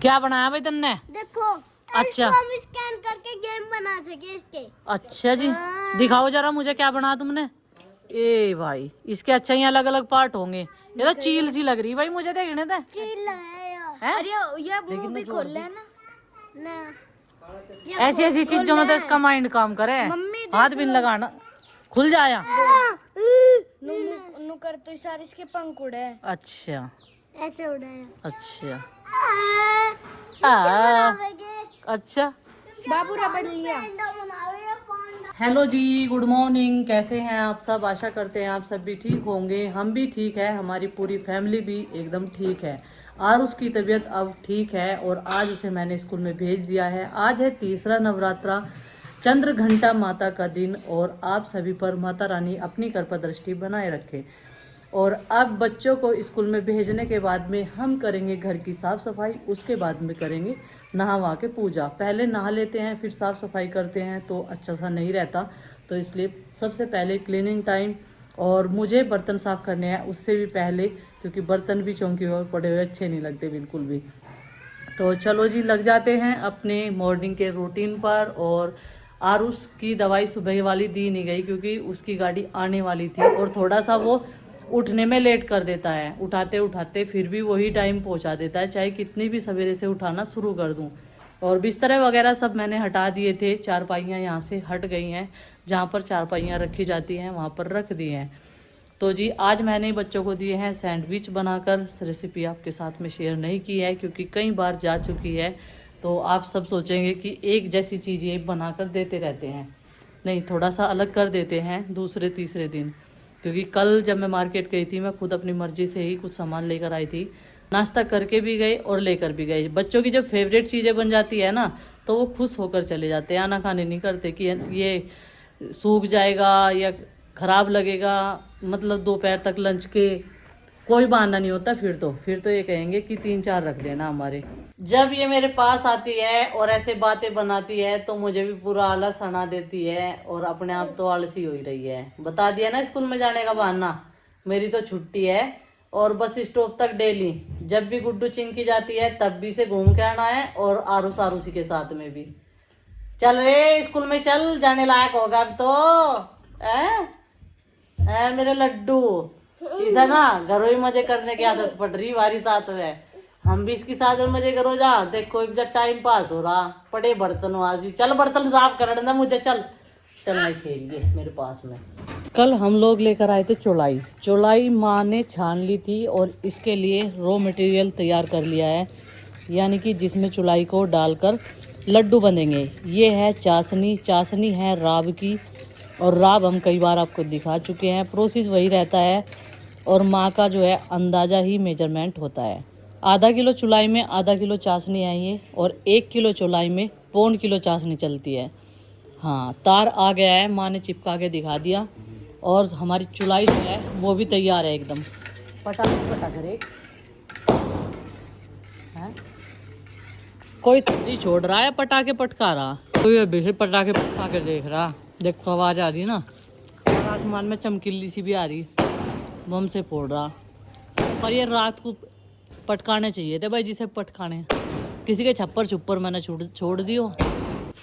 क्या बनाया भाई तुमने? देखो। अच्छा, हम स्कैन करके गेम बना सके इसके। अच्छा जी, दिखाओ जरा मुझे क्या बनाया तुमने। ए भाई, इसके अच्छा ही अलग अलग पार्ट होंगे। ये तो चील सी लग रही भाई, मुझे देखने दे। चील है यार। हैं? अरे ये वो लेकिन भी मैं खोल जोड़ लेना ना। ऐसी ऐसी चीजों में तो इसका माइंड काम करे। मम्मी हाथ भी नहीं लगाना, खुल जाया। नु कर तो सारे इसके पंख उड़े। अच्छा ऐसे उड़ाया। अच्छा आ, अच्छा। बाबू रबड़ लिया। हेलो जी, गुड मॉर्निंग। कैसे हैं आप सब? आशा करते हैं आप सब भी ठीक होंगे। हम भी ठीक है, हमारी पूरी फैमिली भी एकदम ठीक है। और उसकी तबीयत अब ठीक है और आज उसे मैंने स्कूल में भेज दिया है। आज है तीसरा नवरात्रा, चंद्र घंटा माता का दिन, और आप सभी पर माता रानी अपनी कृपा दृष्टि बनाए रखे। और अब बच्चों को स्कूल में भेजने के बाद में हम करेंगे घर की साफ़ सफाई, उसके बाद में करेंगे नहा वहा के पूजा। पहले नहा लेते हैं फिर साफ़ सफाई करते हैं तो अच्छा सा नहीं रहता, तो इसलिए सबसे पहले क्लीनिंग टाइम। और मुझे बर्तन साफ़ करने हैं उससे भी पहले, क्योंकि बर्तन भी चौंकी और पड़े हुए अच्छे नहीं लगते बिल्कुल भी। तो चलो जी, लग जाते हैं अपने मॉर्निंग के रूटीन पर। और आरुष की दवाई सुबह वाली दी नहीं गई क्योंकि उसकी गाड़ी आने वाली थी, और थोड़ा सा वो उठने में लेट कर देता है, उठाते उठाते फिर भी वही टाइम पहुंचा देता है, चाहे कितनी भी सवेरे से उठाना शुरू कर दूं। और बिस्तर वगैरह सब मैंने हटा दिए थे, चारपाइयाँ यहाँ से हट गई हैं, जहाँ पर चारपाइयाँ रखी जाती हैं वहाँ पर रख दी हैं। तो जी, आज मैंने बच्चों को दिए हैं सैंडविच बनाकर। रेसिपी आपके साथ में शेयर नहीं की है क्योंकि कई बार जा चुकी है, तो आप सब सोचेंगे कि एक जैसी चीज़ ये बनाकर देते रहते हैं। नहीं, थोड़ा सा अलग कर देते हैं दूसरे तीसरे दिन, क्योंकि कल जब मैं मार्केट गई थी मैं खुद अपनी मर्जी से ही कुछ सामान लेकर आई थी। नाश्ता करके भी गए और लेकर भी गए। बच्चों की जब फेवरेट चीज़ें बन जाती है ना, तो वो खुश होकर चले जाते हैं, आनाकानी नहीं करते कि ये सूख जाएगा या ख़राब लगेगा। मतलब दोपहर तक लंच के कोई बहाना नहीं होता। फिर तो ये कहेंगे कि 3-4 रख देना हमारे। जब ये मेरे पास आती है और ऐसे बातें बनाती है तो मुझे भी पूरा आलस आना देती है, और अपने आप तो आलसी हो ही रही है। बता दिया ना स्कूल में जाने का बहाना, मेरी तो छुट्टी है और बस स्टॉप तक डेली। जब भी गुड्डू चिंकी जाती है तब भी से घूम के आना है, और आरूस आरूसी के साथ में भी। चल रे स्कूल में चल, जाने लायक होगा अब तो। है मेरे लड्डू। इसे ना घरों ही मजे करने की आदत पड़ रही हमारी साथ में। हम भी इसकी साथ में मजे करो जा। देखो जब टाइम पास हो रहा, पड़े बर्तन वाजी। चल बर्तन साफ कर ना मुझे, चल चल मैं खेलिए मेरे पास में। कल हम लोग लेकर आए थे चौलाई। चौलाई माँ ने छान ली थी और इसके लिए रॉ मटेरियल तैयार कर लिया है, यानी कि जिसमें चौलाई को डालकर लड्डू बनेंगे। ये है चाशनी। चाशनी है राब की, और राब हम कई बार आपको दिखा चुके हैं। प्रोसेस वही रहता है, और माँ का जो है अंदाज़ा ही मेजरमेंट होता है। आधा किलो चौलाई में आधा किलो चाशनी है ये, और 1 किलो चौलाई में 1.25 किलो चाशनी चलती है। हाँ, तार आ गया है, माँ ने चिपका के दिखा दिया। और हमारी चुलाई जो है वो भी तैयार है एकदम। पटा करे हैं? कोई थोड़ी छोड़ रहा है पटाखे पटका रहा, कोई अभी से पटाखे पटका के देख रहा। देखो आवाज़ आ रही ना, और आसमान में चमकीली सी भी आ रही, बम से फोड़ रहा। पर ये रात को पटकाने चाहिए थे भाई, जिसे पटकाने। किसी के छप्पर छुप्पर मैंने छोड़ दियो।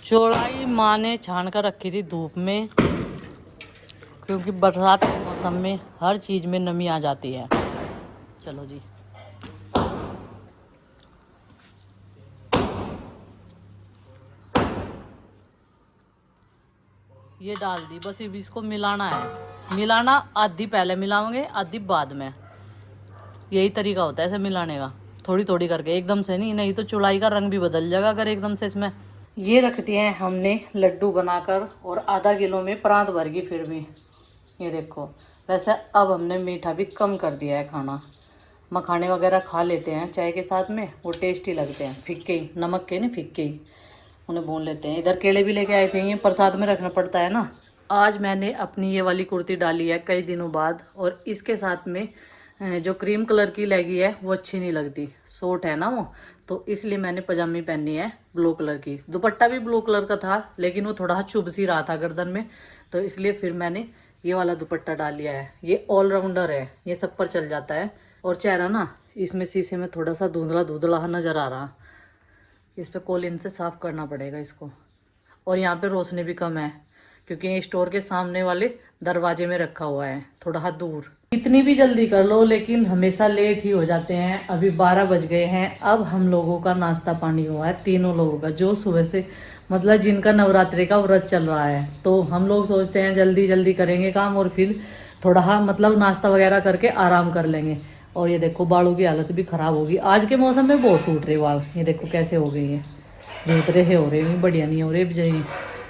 चौलाई माँ ने छान कर रखी थी धूप में, क्योंकि बरसात के मौसम में हर चीज़ में नमी आ जाती है। चलो जी, ये डाल दी, बस अब इसको मिलाना है। मिलाना आधी पहले मिलाओगे आधी बाद में, यही तरीका होता है इसे मिलाने का। थोड़ी थोड़ी करके, एकदम से नहीं, नहीं तो चौलाई का रंग भी बदल जाएगा अगर एकदम से इसमें। ये रख दिए हैं हमने लड्डू बनाकर, और आधा किलो में प्रांत भर गई फिर भी। ये देखो, वैसे अब हमने मीठा भी कम कर दिया है खाना। मखाने वगैरह खा लेते हैं चाय के साथ में, वो टेस्टी लगते हैं, फिक्के ही नमक के नहीं, फिक्के ही उन्हें भून लेते हैं। इधर केले भी लेके आए थे, ये प्रसाद में रखना पड़ता है ना। आज मैंने अपनी ये वाली कुर्ती डाली है कई दिनों बाद, और इसके साथ में जो क्रीम कलर की लेगी है वो अच्छी नहीं लगती, शॉर्ट है ना वो, तो इसलिए मैंने पजामी पहनी है ब्लू कलर की। दुपट्टा भी ब्लू कलर का था लेकिन वो थोड़ा चुभ सी रहा था गर्दन में, तो इसलिए फिर मैंने ये वाला दुपट्टा डाल लिया है। ये ऑलराउंडर है, ये सब पर चल जाता है। और चेहरा ना इसमें शीशे में थोड़ा सा धुंधला धुंधला नज़र आ रहा, इस पे कोलिन से साफ करना पड़ेगा इसको। और यहाँ पे रोशनी भी कम है क्योंकि ये स्टोर के सामने वाले दरवाजे में रखा हुआ है, थोड़ा दूर। इतनी भी जल्दी कर लो लेकिन हमेशा लेट ही हो जाते हैं। अभी 12 बज गए हैं। अब हम लोगों का नाश्ता पानी हुआ है, तीनों लोगों का, जो सुबह से मतलब जिनका नवरात्रि का व्रत चल रहा है। तो हम लोग सोचते हैं जल्दी जल्दी करेंगे काम और फिर थोड़ा मतलब नाश्ता वगैरह करके आराम कर लेंगे। और ये देखो बालों की हालत भी ख़राब होगी, आज के मौसम में बहुत टूट रहे बाल। ये देखो कैसे हो गई है, धूतरे है हो रहे हैं, बढ़िया नहीं हो रहे। भी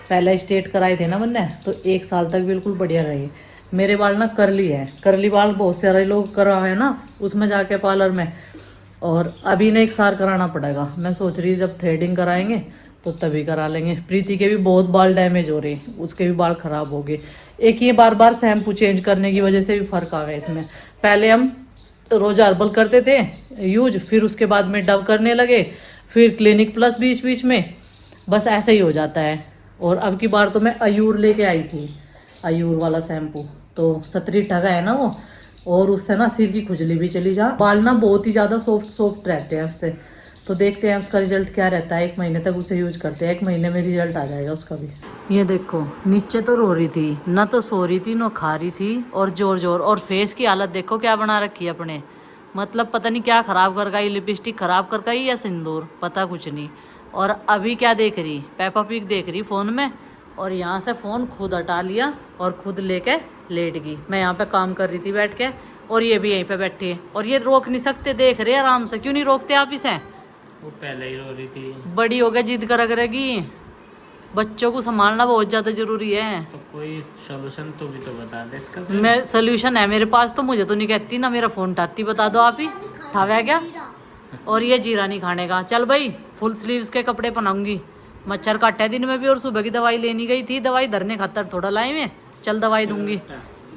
पहले स्ट्रेट कराए थे ना मैंने, तो 1 साल तक बिल्कुल बढ़िया रहे। मेरे बाल ना करली है, करली बाल बहुत सारे लोग करा है ना उसमें जाके पार्लर में, और अभी ना 1 साल कराना पड़ेगा। मैं सोच रही जब थ्रेडिंग कराएंगे तो तभी करा लेंगे। प्रीति के भी बहुत बाल डैमेज हो रहे, उसके भी बाल खराब हो गए। एक ये बार बार शैम्पू चेंज करने की वजह से भी फर्क आ गया इसमें। पहले हम रोज हर्बल करते थे यूज, फिर उसके बाद में डव करने लगे, फिर क्लिनिक प्लस बीच बीच में, बस ऐसे ही हो जाता है। और अब की बार तो मैं अयूर लेके आई थी, अयूर वाला शैम्पू, तो 17 का है ना वो, और उससे ना सिर की खुजली भी चली जा, बाल ना बहुत ही ज़्यादा सॉफ्ट सॉफ्ट रहते हैं उससे। तो देखते हैं उसका रिजल्ट क्या रहता है। 1 महीने तक उसे यूज करते हैं, 1 महीने में रिजल्ट आ जाएगा उसका भी। ये देखो नीचे तो रो रही थी, ना तो सो रही थी ना खा रही थी, और जोर जोर। और फेस की हालत देखो क्या बना रखी है अपने, मतलब पता नहीं क्या खराब कर गई, लिपस्टिक खराब कर गई या सिंदूर, पता कुछ नहीं। और अभी क्या देख रही, पेपा पिग देख रही फ़ोन में, और यहाँ से फ़ोन खुद हटा लिया और खुद लेके लेट गई। मैं यहाँ पे काम कर रही थी बैठ के, और ये भी यहीं पे बैठी है, और ये रोक नहीं सकते, देख रहे आराम से। क्यों नहीं रोकते आप इसे? वो पहले ही रो रही थी। बड़ी हो गई, जिद करेगी। बच्चों को संभालना बहुत ज़्यादा ज़रूरी है। तो कोई सोल्यूशन तो भी तो बता दे इसका। मैं सोल्यूशन है मेरे पास, तो मुझे तो नहीं कहती ना, मेरा फ़ोन उठाती। बता दो आप ही, उठावा क्या? और ये जीरा नहीं खाने का। चल भाई फुल स्लीव्स के कपड़े पहनाऊंगी, मच्छर काटा है दिन में भी, और सुबह की दवाई लेनी गई थी, दवाई धरने खातर थोड़ा लाई में। चल दवाई दूंगी,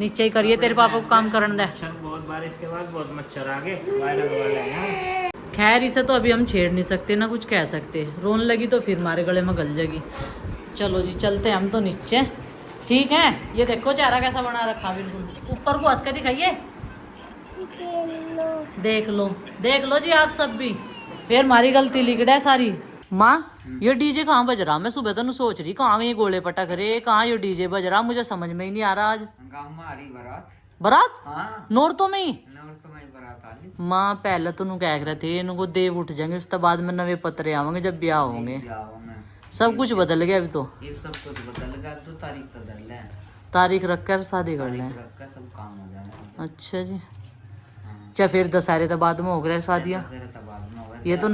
नीचे ही करिए, तेरे पापा को काम करने दे। मच्छर बहुत, बारिश के बाद बहुत मच्छर आ गए, वायरल वाले हैं। खैर इसे तो अभी हम छेड़ नहीं सकते ना कुछ कह सकते, रोन लगी तो फिर हमारे गले में गल जाएगी। चलो जी चलते हैं हम तो नीचे, ठीक है। ये देखो चेहरा कैसा बना रखा, बिल्कुल ऊपर को हंस के दिखाइए। देख लो देख लो जी आप सब भी, फिर हमारी गलती लिखड़ा है सारी। माँ ये डीजे कहाँ बज रहा? मैं सुबह तो सोच रही कहाँ ये गोले पटक रहे, कहाँ ये डीजे बज रहा, मुझे समझ में ही नहीं आ रहा। आज गाँव में आ रही बारात। बारात? हाँ नौरतों में ही? नौरतों में बारात आ रही। माँ पहले तो कह रहे थे इनको देव उठ जाएंगे, उसके बाद में नवे पतरे आवेंगे जब ब्याह होंगे। सब कुछ बदल गया अभी तो। ये सब कुछ बदल गया, 2 तारीख तो धर ले, तारीख रख कर शादी कर लें। रख कर सब काम हो जाएगा। अच्छा जी, अच्छा फिर दशहरे तो बाद में हो गया शादियाँ। ये तो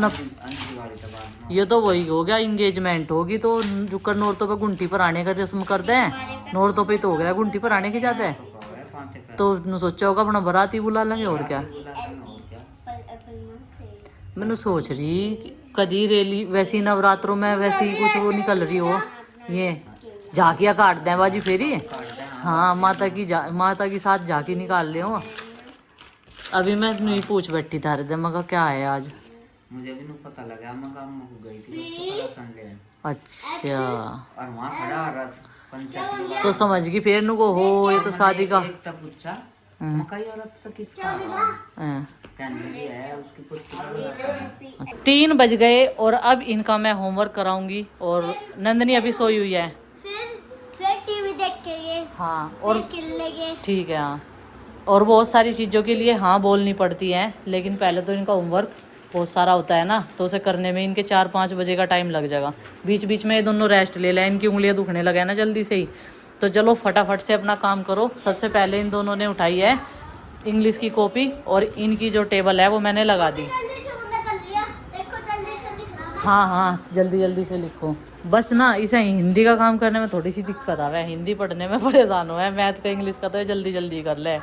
ये तो वही हो गया, इंगेजमेंट होगी तो जुकर नौरतों पे गुंटी पर आने का रस्म करते हैं। नौरतों पे तो हो गया गुंटी पर आने की जाता है, तो सोचा होगा अपना बाराती बुला लेंगे और क्या। मैंने सोच रही कदी रेली वैसी नवरात्रों में वैसी कुछ वो निकल रही हो, ये झाकियाँ काट दें बाजी फेरी। हाँ माता की साथ झाकी निकाल ले हो। अभी मैं नहीं पूछ बैठी था रे, मगर क्या है आज मुझे भी नहीं पता लगा, मैं काम में गई थी संडे। अच्छा और वहाँ खड़ा रथ पंचायत तो समझ गई फिर नु को हो ये तो शादी का। एक तब पूछा मकई औरत से किसका हाँ। है, उसकी पुत्री। 3 बज गए और अब इनका मैं होमवर्क कराऊंगी, और नंदनी अभी सोई हुई है। फिर टीवी देखेंगे, हाँ और खेलेंगे। ठीक है हाँ, और बहुत सारी चीज़ों के लिए हाँ बोलनी पड़ती है, लेकिन पहले तो इनका होमवर्क बहुत सारा होता है ना, तो उसे करने में इनके 4-5 बजे का टाइम लग जाएगा। बीच बीच में ये दोनों रेस्ट ले लें, इनकी उंगलियां दुखने लगे ना जल्दी से ही। तो चलो फटाफट से अपना काम करो। सबसे पहले इन दोनों ने उठाई है इंग्लिश की कॉपी, और इनकी जो टेबल है वो मैंने लगा दी। हाँ हाँ जल्दी जल्दी से लिखो, बस ना इसे हिंदी का काम करने में थोड़ी सी दिक्कत आ रहा है, हिंदी पढ़ने में परेशान हुआ है, मैथ का इंग्लिश का तो जल्दी जल्दी कर ले।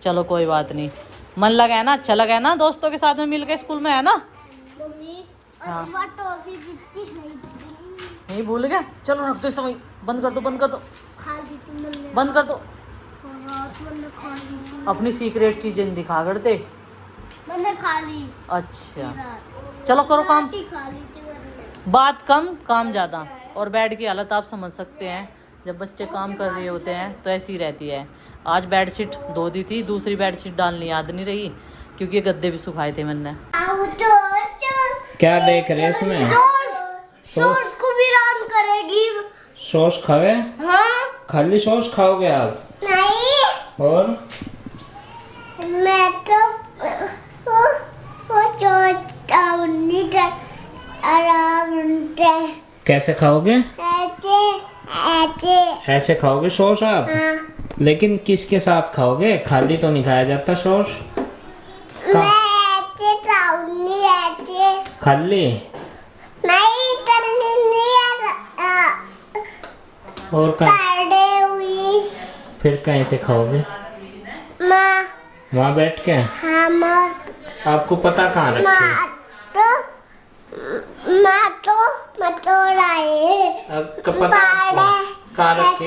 चलो कोई बात नहीं, मन लगा है ना, अच्छा लगा है ना दोस्तों के साथ में मिल के स्कूल में, है ना? हाँ नहीं भूल गया, चलो रख दो समय, बंद कर दो बंद कर दो बंद कर दो। अपनी सीक्रेट चीजें दिखा करते। मैंने खा ली। अच्छा चलो करो काम, बात कम काम ज़्यादा। और बेड की हालत आप समझ सकते हैं, जब बच्चे काम कर रहे होते हैं तो ऐसी ही रहती है। आज बेडशीट धो दी थी, दूसरी बेडशीट डालनी याद नहीं रही, क्योंकि ये गद्दे भी सुखाए थे मैंने। क्या देख रहे हैं इसमें? सॉस को भी रान करेगी। सॉस खावे? हाँ खाली सॉस खाओगे आप? नहीं, और मैं तो वो छोटा उन्हीं का आराम से कैसे खाओगे? ऐसे ऐसे। ऐसे खाओगे सॉस आप? हाँ, लेकिन किसके साथ खाओगे? खाली तो नहीं खाया जाता सॉस। मैं ऐसे खाऊंगी ऐसे। खाली? नहीं करनी नहीं और कहीं? पड़े हुई फिर कहीं से खाओगे? माँ। वहाँ बैठ के? हाँ माँ। आपको पता कहाँ रखे? माँ तो लाए। आपको पता आपको कहाँ रखे?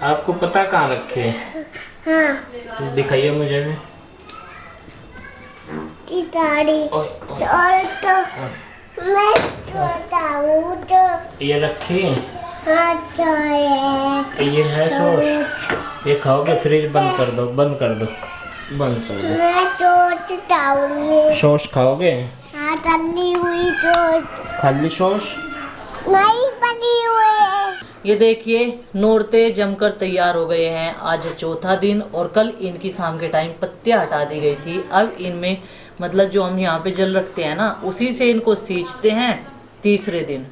आपको पता कहाँ रखे? हाँ दिखाइए मुझे भी। गाड़ी। ओए, ओए, और तो मैं छोटा हूँ तो ये रखी? हाँ तो ये है सॉस। ये खाओगे? फ्रिज बंद कर दो, बंद कर दो, बंद कर दो। मैं छोटा हूँ। सॉस खाओगे? हाँ तली हुई तो खाली सॉस? नहीं बनी हुई। ये देखिए नौरते जमकर तैयार हो गए हैं। आज चौथा दिन और कल इनकी शाम के टाइम पत्तियां हटा दी गई थी। अब इनमें मतलब जो हम यहाँ पे जल रखते हैं ना, उसी से इनको सींचते हैं तीसरे दिन।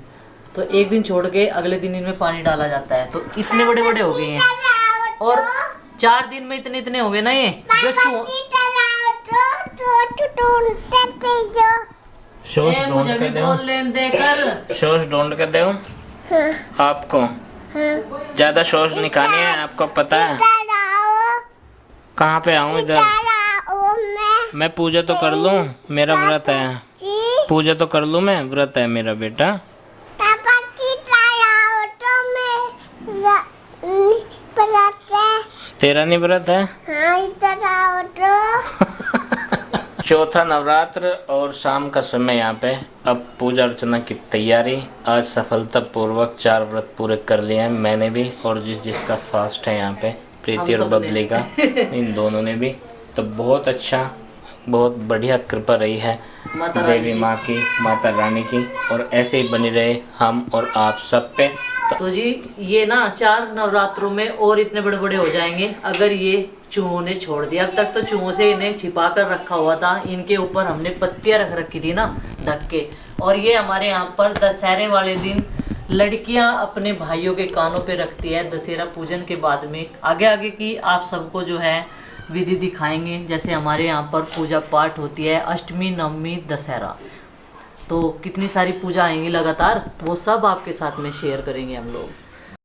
तो एक दिन छोड़ के अगले दिन इनमें पानी डाला जाता है। तो इतने बड़े बड़े हो गए हैं और 4 दिन में इतने इतने हो गए ना ये जो सॉस ढूंढ मुझे के भी दो। बोल लेन देकर। सॉस ढूंढ के दो आपको। ज्यादा सॉस नहीं खानी है, आपको पता है? कहाँ पे आऊँ इधर? मैं पूजा तो कर लूँ, मेरा व्रत है। पूजा तो कर लूँ मैं, व्रत है मेरा बेटा। तेरा नहीं व्रत है? चौथा नवरात्र और शाम का समय यहाँ पे। अब पूजा अर्चना की तैयारी। आज सफलतापूर्वक 4 व्रत पूरे कर लिए हैं मैंने भी, और जिसका फास्ट है यहाँ पे, प्रीति और बबली का, इन दोनों ने भी। तो बहुत अच्छा, बहुत बढ़िया कृपा रही है देवी माँ की, माता रानी की, और ऐसे ही बनी रहे हम और आप सब पे। तो जी ये ना 4 नवरात्रों में और इतने बड़े बड़े हो जाएंगे अगर ये चूहों ने छोड़ दिया। अब तक तो चूहों से इन्हें छिपा कर रखा हुआ था। इनके ऊपर हमने पत्तियां रख रखी थी ना ढक के। और ये हमारे यहाँ पर दशहरे वाले दिन लड़कियां अपने भाइयों के कानों पे रखती है दशहरा पूजन के बाद में। आगे आगे की आप सबको जो है विधि दिखाएंगे। जैसे हमारे यहाँ पर पूजा पाठ होती है अष्टमी, नवमी, दशहरा, तो कितनी सारी पूजा आएंगी लगातार, वो सब आपके साथ में शेयर करेंगे हम लोग।